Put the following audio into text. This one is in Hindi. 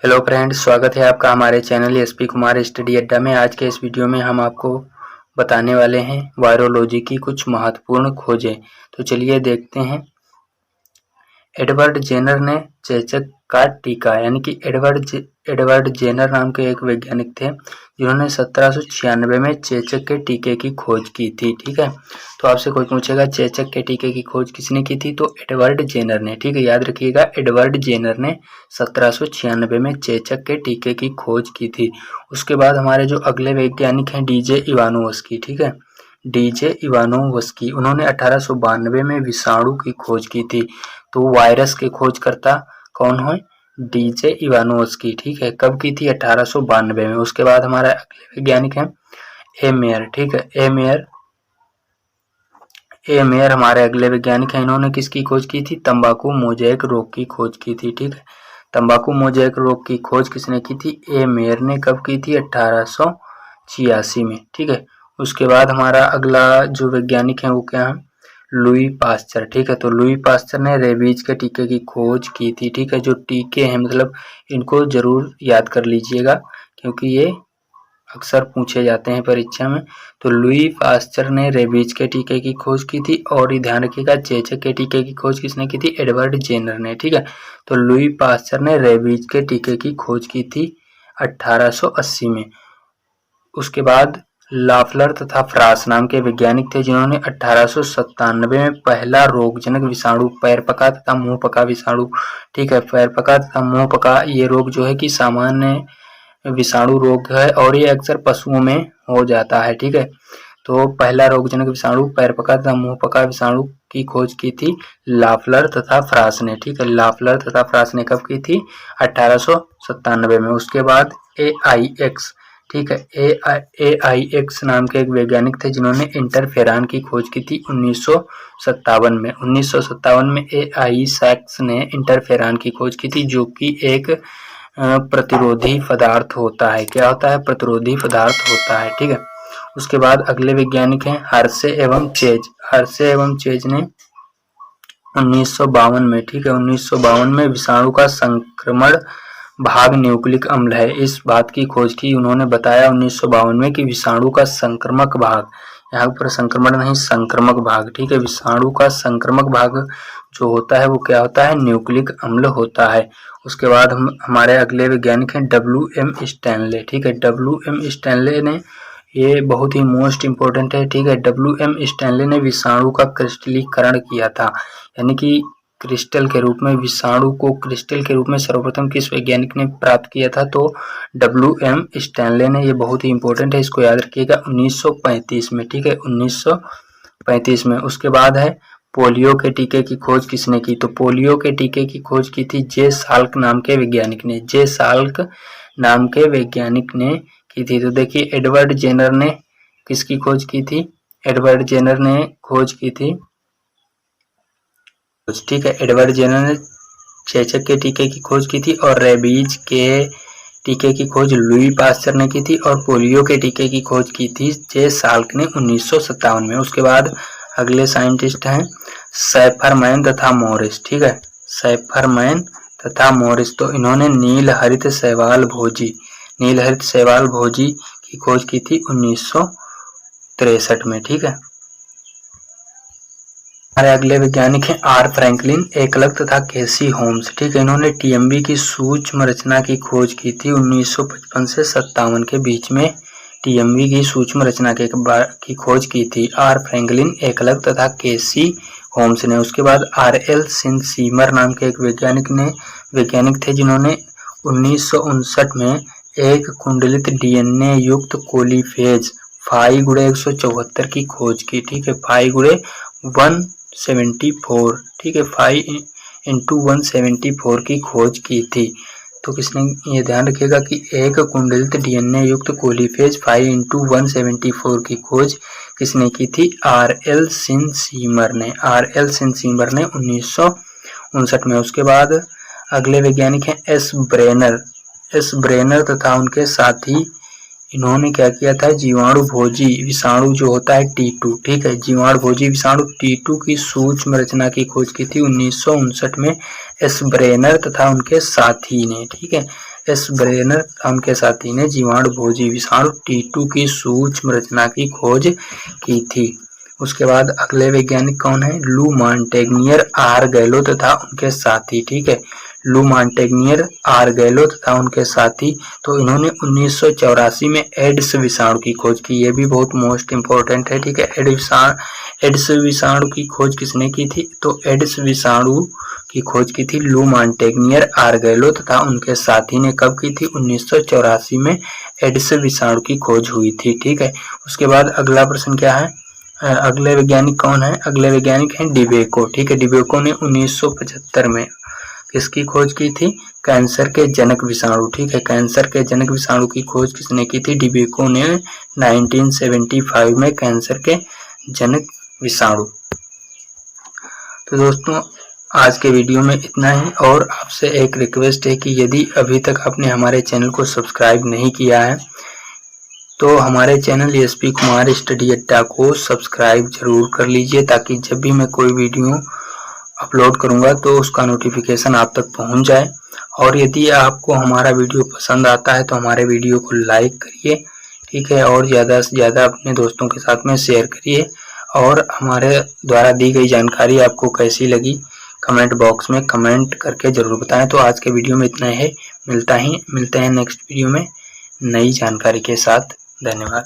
हेलो फ्रेंड्स, स्वागत है आपका हमारे चैनल एसपी कुमार स्टडी अड्डा में। आज के इस वीडियो में हम आपको बताने वाले हैं वायरोलॉजी की कुछ महत्वपूर्ण खोजें। तो चलिए देखते हैं। एडवर्ड जेनर ने चेचक का टीका, यानी कि एडवर्ड जेनर नाम के एक वैज्ञानिक थे जिन्होंने 1796 में चेचक के टीके की खोज की थी। ठीक है, तो आपसे कोई पूछेगा चेचक के टीके की खोज किसने की थी, तो एडवर्ड जेनर ने। ठीक है, याद रखिएगा, एडवर्ड जेनर ने 1796 में चेचक के टीके की खोज की थी। उसके बाद हमारे जो अगले वैज्ञानिक हैं डीजे इवानोव्स्की। ठीक है, डीजे इवानोव्स्की, उन्होंने 1892 में विषाणु की खोज की थी। तो वायरस के खोजकर्ता कौन है? DJ Ivanovsky. ठीक है, कब की थी? 1892 में। उसके बाद हमारा अगले वैज्ञानिक है ए मेयर। ठीक है, ए मेयर हमारे अगले वैज्ञानिक हैं। इन्होंने किसकी खोज की थी? तंबाकू मोज़ेक रोग की खोज की थी। ठीक है, तंबाकू मोज़ेक रोग की खोज किसने की थी? ए मेयर ने। कब की थी? 1886 में। ठीक है, उसके बाद हमारा अगला जो वैज्ञानिक है वो क्या है? Louis Pasteur. ठीक है, तो लुई पास्चर ने रेबीज के टीके की खोज की थी। ठीक है, जो टीके हैं मतलब इनको जरूर याद कर लीजिएगा क्योंकि ये अक्सर पूछे जाते हैं परीक्षा में। तो लुई पास्चर ने रेबीज के टीके की खोज की थी। और ये ध्यान रखिएगा, चेचक के टीके की खोज किसने की थी? एडवर्ड जेनर ने। ठीक है, तो लुई पास्चर ने रेबीज के टीके की खोज की थी 1880 में। उसके बाद लाफलर तथा फ्रांस नाम के वैज्ञानिक थे जिन्होंने 1897 में पहला रोगजनक विषाणु पैरपका तथा मुंहपका विषाणु, ठीक है, पैरपका तथा मुंहपका, ये रोग जो है कि सामान्य विषाणु रोग है और ये अक्सर पशुओं में हो जाता है। ठीक है, तो पहला रोगजनक विषाणु पैरपका तथा मुंहपका विषाणु की खोज की थी लाफलर तथा फ्रांस ने। ठीक है, लाफलर तथा फ्रांस ने कब की थी? 1897 में। उसके बाद AIX, ठीक है, AIX नाम के एक वैज्ञानिक थे जिन्होंने इंटरफेरान की खोज की थी 1957 में। 1957 में AIX ने इंटरफेरान की खोज की थी जो कि एक प्रतिरोधी पदार्थ होता है। क्या होता है? प्रतिरोधी पदार्थ होता है। ठीक है, उसके बाद अगले वैज्ञानिक हैं हर्शे एवं चेज। हर्शे एवं चेज ने 1952 में, ठीक है, 1952 में विषाणु का संक्रमण भाग न्यूक्लिक अम्ल है, इस बात की खोज की। उन्होंने बताया 1952 में कि विषाणु का संक्रमक भाग, यहाँ पर संक्रमण नहीं, संक्रमक भाग, ठीक है, विषाणु का संक्रमक भाग जो होता है वो क्या होता है? न्यूक्लिक अम्ल होता है। उसके बाद हमारे अगले वैज्ञानिक हैं WM स्टैनले। ठीक है, WM स्टैनले ने, ये बहुत ही मोस्ट इम्पोर्टेंट है। ठीक है, WM स्टैनले ने विषाणु का क्रिस्टलीकरण किया था, यानी कि क्रिस्टल के रूप में, विषाणु को क्रिस्टल के रूप में सर्वप्रथम किस वैज्ञानिक ने प्राप्त किया था? तो WM स्टैनले ने। ये बहुत ही इंपॉर्टेंट है, इसको याद रखिएगा, 1935 में। ठीक है, 1935 में। उसके बाद है पोलियो के टीके की खोज किसने की? तो पोलियो के टीके की खोज की थी जे साल्क नाम के वैज्ञानिक ने। जे साल्क नाम के वैज्ञानिक ने की थी। तो देखिए, एडवर्ड जेनर ने किसकी खोज की थी? एडवर्ड जेनर ने खोज की थी, ठीक है, एडवर्ड जेनर ने चेचक के टीके की खोज की थी और रेबीज के टीके की खोज लुई पास्चर ने की थी और पोलियो के टीके की खोज की थी जे साल्क ने 1957 में। उसके बाद अगले साइंटिस्ट हैं सैफरमैन तथा मॉरिस। ठीक है, सैफरमैन तथा मॉरिस, तो इन्होंने नीलहरित शैवाल भोजी की खोज की थी 1963 में। ठीक है, हमारे अगले वैज्ञानिक हैं आर फ्रैंकलिन, एकलक तथा केसी होम्स। ठीक है, इन्होंने टीएमबी की सूक्ष्म रचना की खोज की थी 1955 से 57 के बीच में। टीएमबी की सूक्ष्म रचना की खोज की थी आर फ्रैंकलिन, एकलक तथा केसी होम्स ने। उसके बाद RL सिनसीमर नाम के एक वैज्ञानिक थे जिन्होंने 1959 में एक कुंडलित DNA युक्त कोलीफेज 5x174 की खोज की। ठीक है, 5x174, ठीक है, 5x174 की खोज की थी। तो किसने? ये ध्यान रखिएगा कि एक कुंडलित DNA युक्त कोलीफेज 5x174 की खोज किसने की थी? RL सिनसीमर ने। RL सिनसीमर ने 1959 में। उसके बाद अगले वैज्ञानिक हैं एस ब्रेनर तथा उनके साथी इन्होंने क्या किया था, जीवाणु भोजी विषाणु जो होता है T2, ठीक है, जीवाणु भोजी विषाणु T2 की सूक्ष्म रचना की खोज की थी 1959 में एस ब्रेनर तथा उनके साथी ने, ठीक है, एस ब्रेनर उनके साथी ने जीवाणु भोजी विषाणु T2 की सूक्ष्म रचना की खोज की थी। उसके बाद अगले वैज्ञानिक कौन है, लू मॉन्टेग्नियर आर गैलो तथा उनके साथी, ठीक है, लू मॉन्टेग्नियर आर गैलो तथा उनके साथी। तो इन्होंने 1984 में एड्स विषाणु की खोज की, ये भी बहुत मोस्ट इंपॉर्टेंट है, ठीक है। एड्स विषाणु की खोज किसने की थी, तो एड्स विषाणु की खोज की थी लू मॉन्टेग्नियर आर गैलो तथा उनके साथी ने कब की थी, 1984 में एड्स विषाणु की खोज हुई थी, ठीक है। उसके बाद अगला प्रश्न क्या है, अगले वैज्ञानिक कौन है, अगले वैज्ञानिक हैं डिबेको, ठीक है, डिबेको ने 1975 में किसकी खोज की थी, कैंसर के जनक विषाणु, ठीक है, कैंसर के जनक विषाणु की खोज किसने की थी, डिबेको ने 1975 में कैंसर के जनक विषाणु। तो दोस्तों आज के वीडियो में इतना ही, और आपसे एक रिक्वेस्ट है कि यदि अभी तक आपने हमारे चैनल को सब्सक्राइब नहीं किया है तो हमारे चैनल एसपी कुमार स्टडी अड्डा को सब्सक्राइब जरूर कर लीजिए, ताकि जब भी मैं कोई वीडियो अपलोड करूंगा तो उसका नोटिफिकेशन आप तक पहुंच जाए। और यदि आपको हमारा वीडियो पसंद आता है तो हमारे वीडियो को लाइक करिए, ठीक है, और ज़्यादा से ज़्यादा अपने दोस्तों के साथ में शेयर करिए। और हमारे द्वारा दी गई जानकारी आपको कैसी लगी कमेंट बॉक्स में कमेंट करके ज़रूर बताएं। तो आज के वीडियो में इतना है, मिलते हैं नेक्स्ट वीडियो में नई जानकारी के साथ। धन्यवाद।